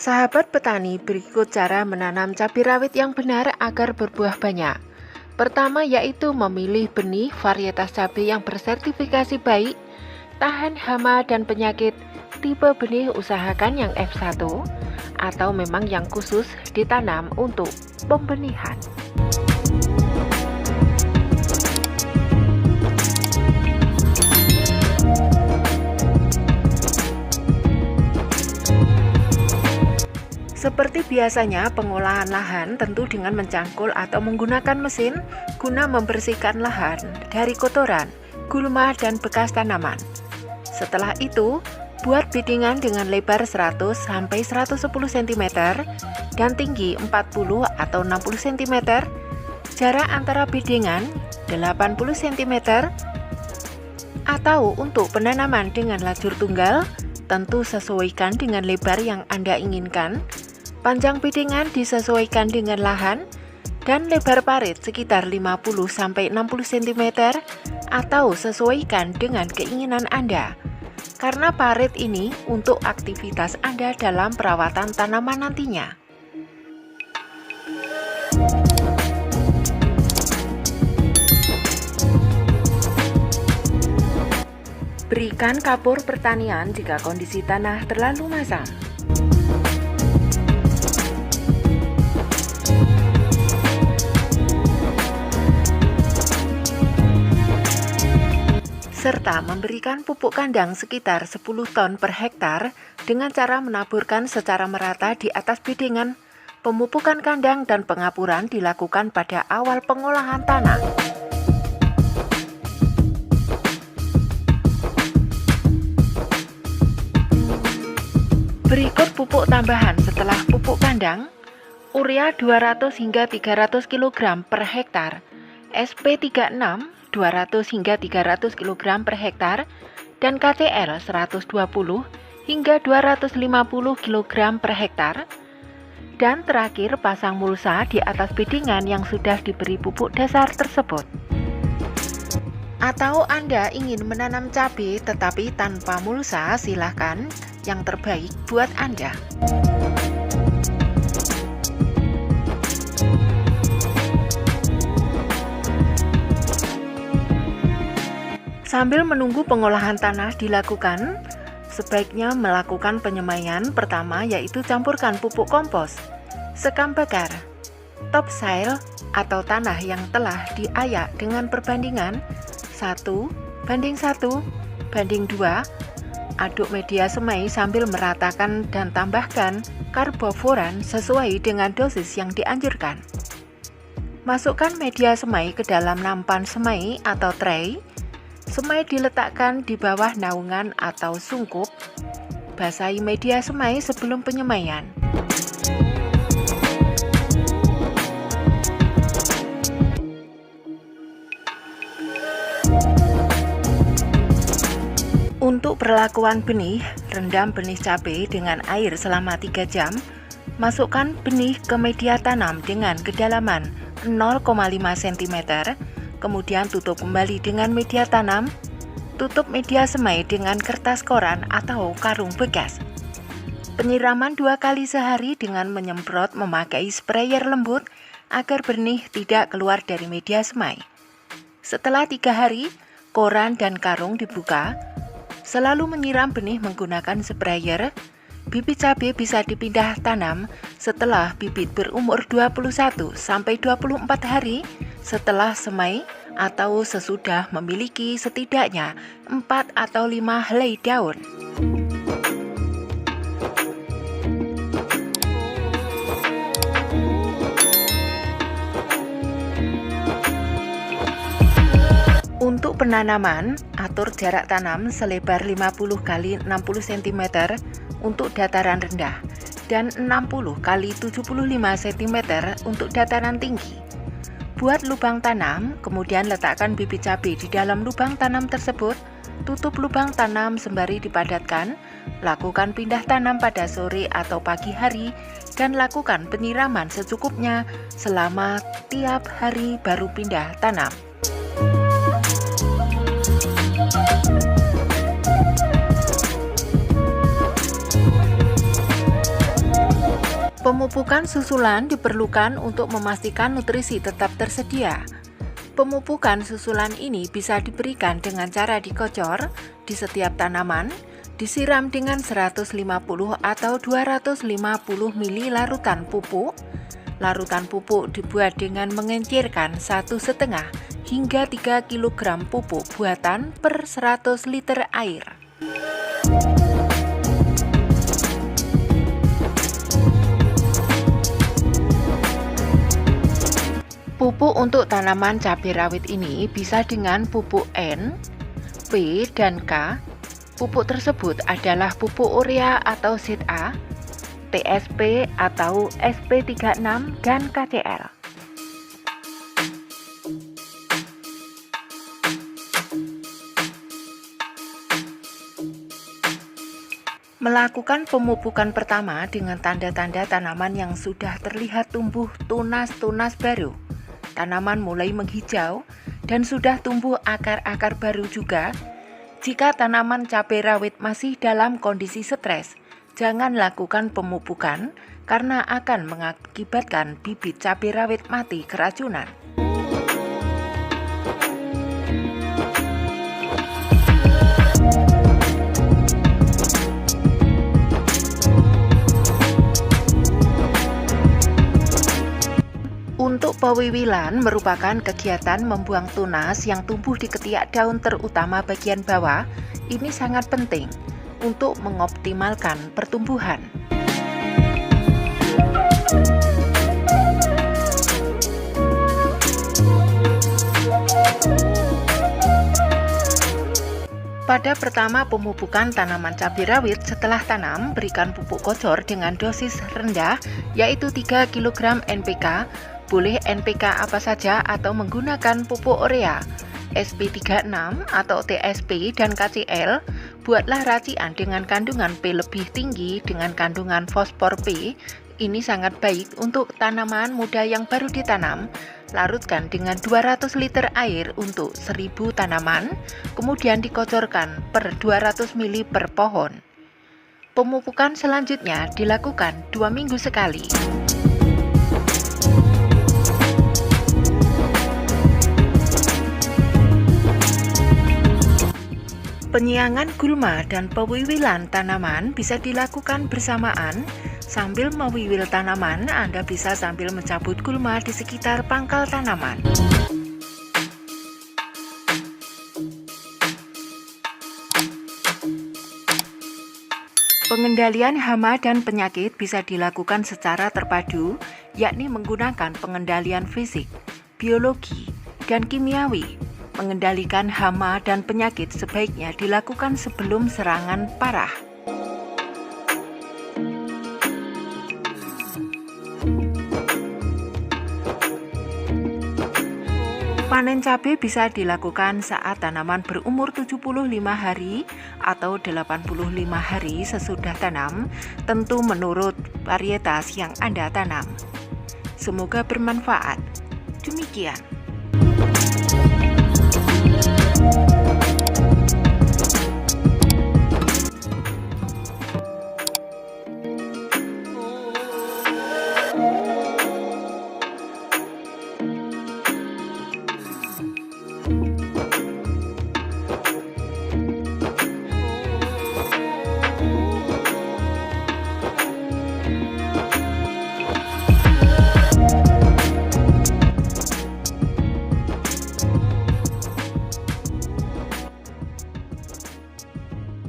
Sahabat petani, berikut cara menanam cabai rawit yang benar agar berbuah banyak. Pertama yaitu memilih benih varietas cabai yang bersertifikasi baik, tahan hama dan penyakit. Tipe benih usahakan yang F1 atau memang yang khusus ditanam untuk pembenihan. Seperti biasanya, pengolahan lahan tentu dengan mencangkul atau menggunakan mesin guna membersihkan lahan dari kotoran, gulma, dan bekas tanaman. Setelah itu, buat biddingan dengan lebar 100-110 cm dan tinggi 40 atau 60 cm. Jarak antara biddingan 80 cm. Atau untuk penanaman dengan lajur tunggal, tentu sesuaikan dengan lebar yang Anda inginkan. Panjang biddingan disesuaikan dengan lahan dan lebar parit sekitar 50-60 cm atau sesuaikan dengan keinginan Anda. Karena parit ini untuk aktivitas Anda dalam perawatan tanaman nantinya. Berikan kapur pertanian jika kondisi tanah terlalu masam. Serta memberikan pupuk kandang sekitar 10 ton per hektar dengan cara menaburkan secara merata di atas biddingan. Pemupukan kandang dan pengapuran dilakukan pada awal pengolahan tanah. Berikut pupuk tambahan setelah pupuk kandang. Urea 200 hingga 300 kg per hektar, SP36 200 hingga 300 kg per hektar, dan KCL 120 hingga 250 kg per hektar. Dan terakhir pasang mulsa di atas biddingan yang sudah diberi pupuk dasar tersebut. Atau Anda ingin menanam cabai tetapi tanpa mulsa, silahkan, yang terbaik buat Anda. Sambil menunggu pengolahan tanah dilakukan, sebaiknya melakukan penyemaian. Pertama yaitu campurkan pupuk kompos, sekam bakar, topsoil atau tanah yang telah diayak dengan perbandingan 1:1:2. Aduk media semai sambil meratakan dan tambahkan karboforan sesuai dengan dosis yang dianjurkan. Masukkan media semai ke dalam nampan semai atau tray. Semai diletakkan di bawah naungan atau sungkup. Basahi media semai sebelum penyemaian. Untuk perlakuan benih, rendam benih cabai dengan air selama 3 jam. Masukkan benih ke media tanam dengan kedalaman 0,5 cm. Kemudian tutup kembali dengan media tanam. Tutup media semai dengan kertas koran atau karung bekas. Penyiraman 2 kali sehari dengan menyemprot memakai sprayer lembut agar benih tidak keluar dari media semai. Setelah 3 hari, koran dan karung dibuka. Selalu menyiram benih menggunakan sprayer. Bibit cabai bisa dipindah tanam setelah bibit berumur 21-24 hari setelah semai atau sesudah memiliki setidaknya 4 atau 5 helai daun. Untuk penanaman, atur jarak tanam selebar 50 x 60 cm untuk dataran rendah dan 60 x 75 cm untuk dataran tinggi. Buat lubang tanam, kemudian letakkan bibit cabai di dalam lubang tanam tersebut. Tutup lubang tanam sembari dipadatkan. Lakukan pindah tanam pada sore atau pagi hari dan lakukan penyiraman secukupnya selama tiap hari baru pindah tanam. Pemupukan susulan diperlukan untuk memastikan nutrisi tetap tersedia. Pemupukan susulan ini bisa diberikan dengan cara dikocor di setiap tanaman, disiram dengan 150 atau 250 ml larutan pupuk. Larutan pupuk dibuat dengan mengencirkan 1,5 hingga 3 kg pupuk buatan per 100 liter air. Pupuk untuk tanaman cabai rawit ini bisa dengan pupuk N, P, dan K. Pupuk tersebut adalah pupuk urea atau zat A, TSP atau SP36, dan KCl. Melakukan pemupukan pertama dengan tanda-tanda tanaman yang sudah terlihat tumbuh tunas-tunas baru. Tanaman mulai menghijau dan sudah tumbuh akar-akar baru juga. Jika tanaman cabai rawit masih dalam kondisi stres, jangan lakukan pemupukan karena akan mengakibatkan bibit cabai rawit mati keracunan. Untuk pewiwilan merupakan kegiatan membuang tunas yang tumbuh di ketiak daun terutama bagian bawah. Ini sangat penting untuk mengoptimalkan pertumbuhan. Pada pertama pemupukan tanaman cabai rawit setelah tanam, berikan pupuk kocor dengan dosis rendah yaitu 3 kg NPK. Boleh NPK apa saja atau menggunakan pupuk urea, SP36 atau TSP dan KCl. Buatlah racian dengan kandungan P lebih tinggi dengan kandungan fosfor P. Ini sangat baik untuk tanaman muda yang baru ditanam. Larutkan dengan 200 liter air untuk 1000 tanaman, kemudian dikocorkan per 200 ml per pohon. Pemupukan selanjutnya dilakukan 2 minggu sekali. Penyiangan gulma dan pewiwilan tanaman bisa dilakukan bersamaan. Sambil mewiwil tanaman, Anda bisa sambil mencabut gulma di sekitar pangkal tanaman. Pengendalian hama dan penyakit bisa dilakukan secara terpadu, yakni menggunakan pengendalian fisik, biologi, dan kimiawi. Mengendalikan hama dan penyakit sebaiknya dilakukan sebelum serangan parah. Panen cabai bisa dilakukan saat tanaman berumur 75 hari atau 85 hari sesudah tanam, tentu menurut varietas yang Anda tanam. Semoga bermanfaat. Demikian.